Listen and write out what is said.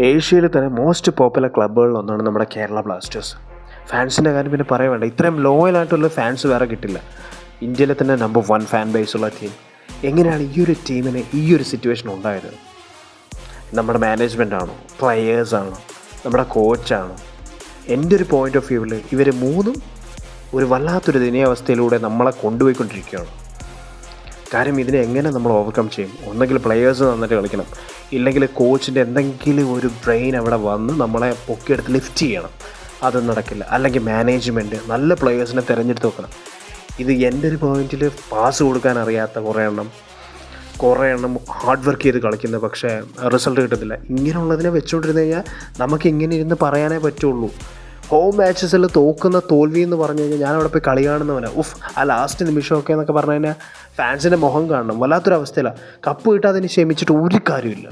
ഏഷ്യയിൽ തന്നെ most popular ക്ലബ്ബുകളിലൊന്നാണ് നമ്മുടെ കേരള ബ്ലാസ്റ്റേഴ്സ്. ഫാൻസിൻ്റെ കാര്യം പിന്നെ പറയാൻ വേണ്ട, ഇത്രയും ലോയലായിട്ടുള്ള ഫാൻസ് വേറെ കിട്ടില്ല. ഇന്ത്യയിലെ തന്നെ നമ്പർ 1 ഫാൻ ബേസുള്ള ടീം. എങ്ങനെയാണ് ഈ ഒരു ടീമിന് ഈ ഒരു സിറ്റുവേഷൻ ഉണ്ടായത്? നമ്മുടെ മാനേജ്മെൻ്റ് ആണോ, പ്ലെയേഴ്സാണോ, നമ്മുടെ കോച്ചാണോ? എൻ്റെ ഒരു പോയിൻ്റ് ഓഫ് വ്യൂവിൽ ഇവർ മൂന്നും ഒരു വല്ലാത്തൊരു ദയനീയാവസ്ഥയിലൂടെ നമ്മളെ കൊണ്ടുപോയിക്കൊണ്ടിരിക്കുകയാണ്. കാര്യം ഇതിനെ എങ്ങനെ നമ്മൾ ഓവർകം ചെയ്യും? ഒന്നെങ്കിൽ പ്ലെയേഴ്സ് നന്നായിട്ട് കളിക്കണം, ഇല്ലെങ്കിൽ കോച്ചിൻ്റെ എന്തെങ്കിലും ഒരു ബ്രെയിൻ അവിടെ വന്ന് നമ്മളെ പൊക്കിയെടുത്ത് ലിഫ്റ്റ് ചെയ്യണം. അത് നടക്കില്ല. അല്ലെങ്കിൽ മാനേജ്മെൻറ്റ് നല്ല പ്ലെയേഴ്സിനെ തിരഞ്ഞെടുത്ത് വെക്കണം. ഇത് എൻ്റെ ഒരു പോയിന്റിൽ പാസ് കൊടുക്കാൻ അറിയാത്ത കുറേ എണ്ണം ഹാർഡ് വർക്ക് ചെയ്ത് കളിക്കുന്നത്, പക്ഷേ റിസൾട്ട് കിട്ടത്തില്ല. ഇങ്ങനെയുള്ളതിനെ വെച്ചുകൊണ്ടിരുന്ന് കഴിഞ്ഞാൽ നമുക്ക് ഇങ്ങനെ ഇരുന്ന് പറയാനേ പറ്റുള്ളൂ. ഹോം മാച്ചസിൽ തോൽക്കുന്ന തോൽവി എന്ന് പറഞ്ഞു കഴിഞ്ഞാൽ ഞാനവിടെ പോയി കളി കാണുന്നവനാണ്. ആ ലാസ്റ്റ് നിമിഷമൊക്കെ എന്നൊക്കെ പറഞ്ഞു കഴിഞ്ഞാൽ ഫാൻസിൻ്റെ മുഖം കാണണം. വല്ലാത്തൊരവസ്ഥയിലാണ്. കപ്പ് കിട്ടാതിന് ക്ഷമിച്ചിട്ട് ഒരു കാര്യമില്ല.